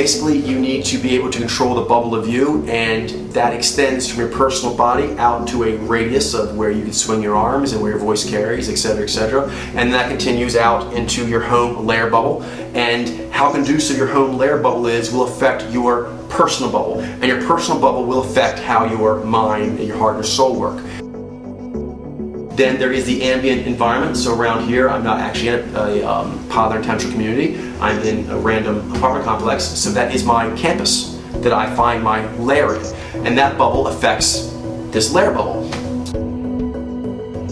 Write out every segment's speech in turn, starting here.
basically you need to be able to control the bubble of you, and that extends from your personal body out to a radius of where you can swing your arms and where your voice carries, etc., etc. And that continues out into your home layer bubble. And how conducive your home layer bubble is will affect your personal bubble, and your personal bubble will affect how your mind and your heart and your soul work. Then there is the ambient environment. So around here, I'm not actually in a Pod'Lair intentional community. I'm in a random apartment complex. So that is my campus that I find my layer in. And that bubble affects this layer bubble.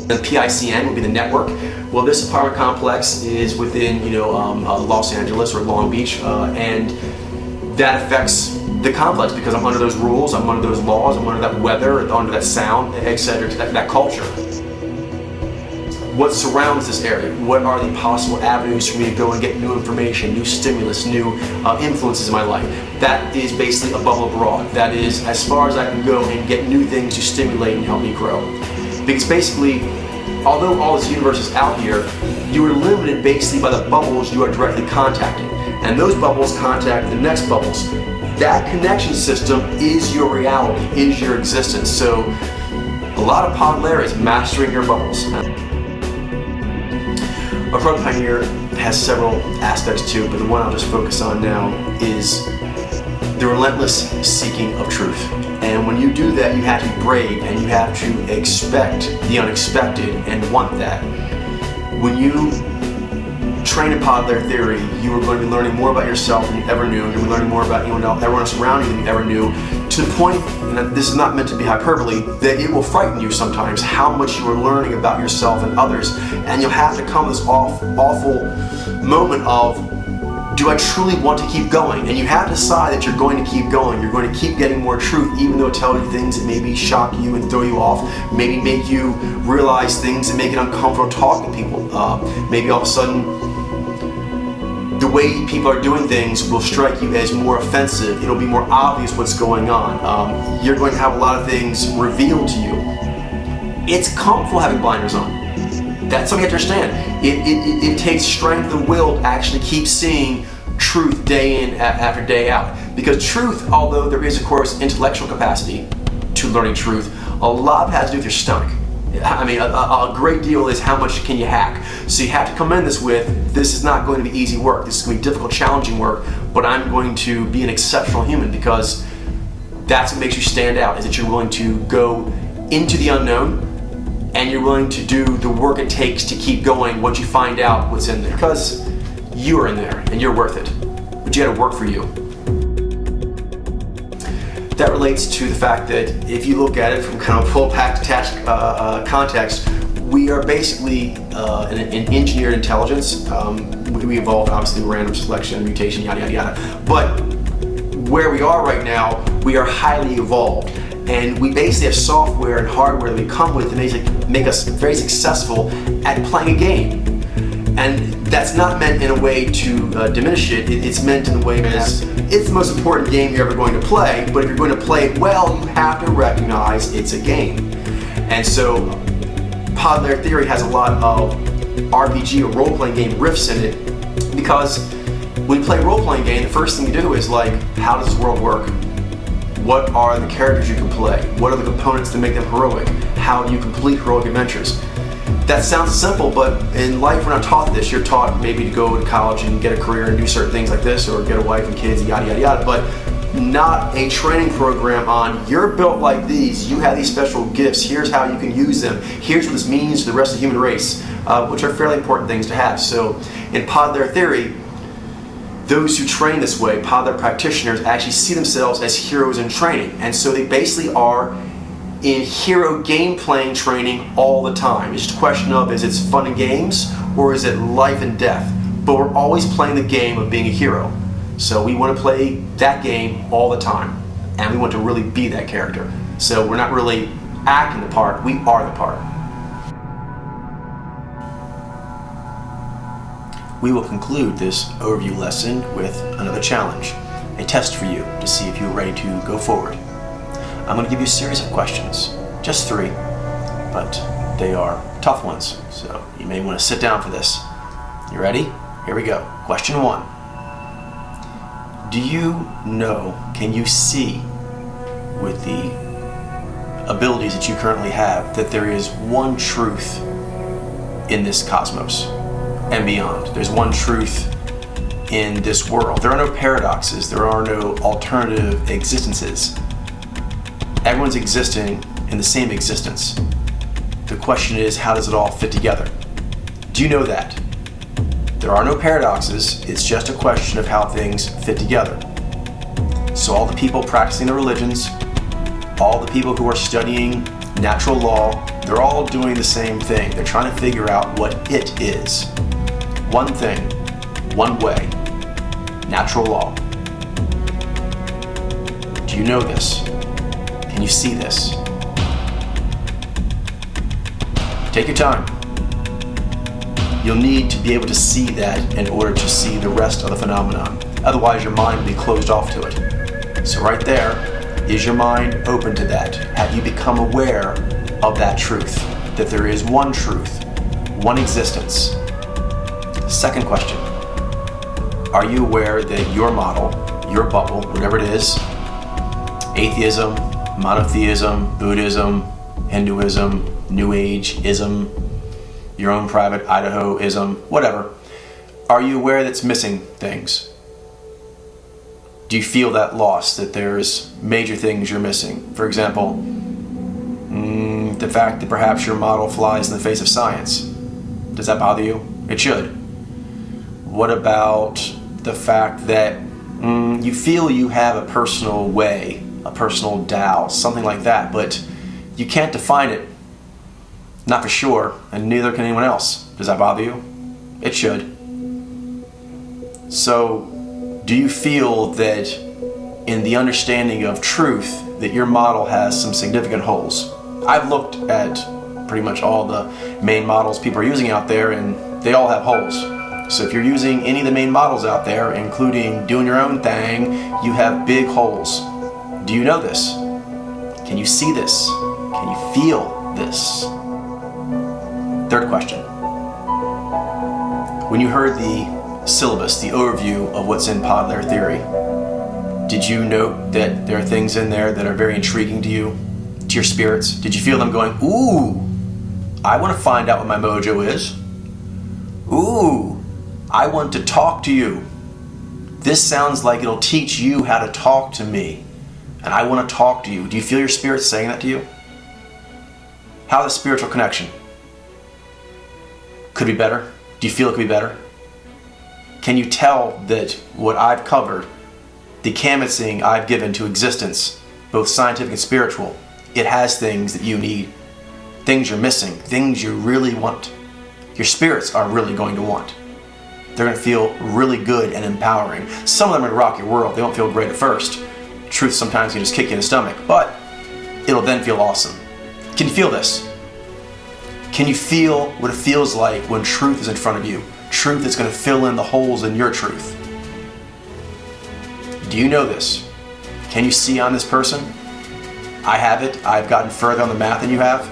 The PICN would be the network. Well, this apartment complex is within, Los Angeles or Long Beach, and that affects the complex because I'm under those rules, I'm under those laws, I'm under that weather, under that sound, etc., that culture. What surrounds this area? What are the possible avenues for me to go and get new information, new stimulus, new influences in my life? That is basically a bubble abroad. That is as far as I can go and get new things to stimulate and help me grow. Because basically, although all this universe is out here, you are limited basically by the bubbles you are directly contacting. And those bubbles contact the next bubbles. That connection system is your reality, is your existence. So a lot of Pod'Lair is mastering your bubbles. A Pro Pioneer has several aspects to it, but the one I'll just focus on now is the relentless seeking of truth. And when you do that, you have to be brave and you have to expect the unexpected and want that. When you train in Pod'Lair theory, you are going to be learning more about yourself than you ever knew. You're going to be learning more about everyone else around you than you ever knew, to the point, and this is not meant to be hyperbole, that it will frighten you sometimes how much you are learning about yourself and others. And you'll have to come to this awful moment of, do I truly want to keep going? And you have to decide that you're going to keep going. You're going to keep getting more truth, even though it tells you things that maybe shock you and throw you off, maybe make you realize things and make it uncomfortable talking to people. Maybe all of a sudden, the way people are doing things will strike you as more offensive. It'll be more obvious what's going on. You're going to have a lot of things revealed to you. It's comfortable having blinders on. That's what you have to understand. It takes strength of will to actually keep seeing truth day in after day out. Because truth, although there is of course intellectual capacity to learning truth, a lot of it has to do with your stomach. I mean, a great deal is how much can you hack. So you have to come in this is not going to be easy work. This is going to be difficult, challenging work, but I'm going to be an exceptional human, because that's what makes you stand out, is that you're willing to go into the unknown and you're willing to do the work it takes to keep going once you find out what's in there. Because you are in there and you're worth it, but you got to work for you. That relates to the fact that if you look at it from kind of full detached context, we are basically an engineered intelligence. We evolved obviously random selection, mutation, yada yada yada. But where we are right now, we are highly evolved, and we basically have software and hardware that we come with to make us very successful at playing a game. And that's not meant in a way to diminish it. It's meant in a way that it's the most important game you're ever going to play, but if you're going to play it well, you have to recognize it's a game. And so Pod'Lair theory has a lot of RPG or role-playing game riffs in it, because when you play a role-playing game, the first thing you do is like, how does this world work? What are the characters you can play? What are the components that make them heroic? How do you complete heroic adventures? That sounds simple, but in life we're not taught this. You're taught maybe to go to college and get a career and do certain things like this, or get a wife and kids and yada yada yada, but not a training program on, you're built like these, you have these special gifts, here's how you can use them, here's what this means to the rest of the human race, which are fairly important things to have. So in Pod'Lair theory, those who train this way, Pod'Lair practitioners, actually see themselves as heroes in training, and so they basically are in hero game playing training all the time. It's just a question of, is it fun and games or is it life and death? But we're always playing the game of being a hero. So we want to play that game all the time, and we want to really be that character. So we're not really acting the part, we are the part. We will conclude this overview lesson with another challenge, a test for you to see if you're ready to go forward. I'm going to give you a series of questions, just 3, but they are tough ones, so you may want to sit down for this. You ready? Here we go. Question 1. Do you know, can you see with the abilities that you currently have that there is one truth in this cosmos and beyond? There's one truth in this world. There are no paradoxes. There are no alternative existences. Everyone's existing in the same existence. The question is, how does it all fit together? Do you know that? There are no paradoxes. It's just a question of how things fit together. So all the people practicing the religions, all the people who are studying natural law, they're all doing the same thing. They're trying to figure out what it is. One thing, one way, natural law. Do you know this? Can you see this? Take your time. You'll need to be able to see that in order to see the rest of the phenomenon. Otherwise, your mind will be closed off to it. So right there, is your mind open to that? Have you become aware of that truth? That there is one truth, one existence. Second question. Are you aware that your model, your bubble, whatever it is, atheism, monotheism, Buddhism, Hinduism, New Age-ism, your own private Idaho-ism, whatever, are you aware that it's missing things? Do you feel that loss, that there's major things you're missing? For example, the fact that perhaps your model flies in the face of science. Does that bother you? It should. What about the fact that you feel you have a personal way, a personal Tao, something like that, but you can't define it? Not for sure, and neither can anyone else. Does that bother you? It should. So, do you feel that in the understanding of truth that your model has some significant holes? I've looked at pretty much all the main models people are using out there, and they all have holes. So if you're using any of the main models out there, including doing your own thing, you have big holes. Do you know this? Can you see this? Can you feel this? Third question. When you heard the syllabus, the overview of what's in Pod'Lair theory, did you note that there are things in there that are very intriguing to you, to your spirits? Did you feel them going, ooh, I want to find out what my mojo is? Ooh, I want to talk to you. This sounds like it'll teach you how to talk to me, and I want to talk to you. Do you feel your spirit saying that to you? How's the spiritual connection? Could be better? Do you feel it could be better? Can you tell that what I've covered, the canvassing I've given to existence, both scientific and spiritual, it has things that you need, things you're missing, things you really want. Your spirits are really going to want. They're going to feel really good and empowering. Some of them are going to rock your world. They won't feel great at first. Truth sometimes can just kick you in the stomach, but it'll then feel awesome. Can you feel this? Can you feel what it feels like when truth is in front of you? Truth is going to fill in the holes in your truth. Do you know this? Can you see on this person? I have it. I've gotten further on the math than you have.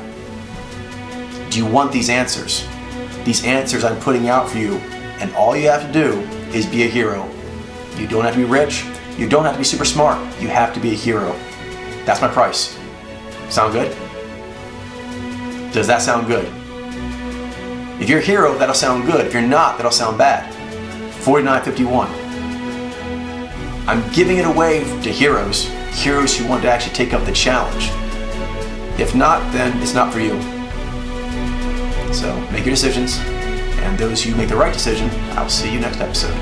Do you want these answers? These answers I'm putting out for you, and all you have to do is be a hero. You don't have to be rich. You don't have to be super smart. You have to be a hero. That's my price. Sound good? Does that sound good? If you're a hero, that'll sound good. If you're not, that'll sound bad. $49.51. I'm giving it away to heroes who want to actually take up the challenge. If not, then it's not for you. So make your decisions, and those who make the right decision, I'll see you next episode.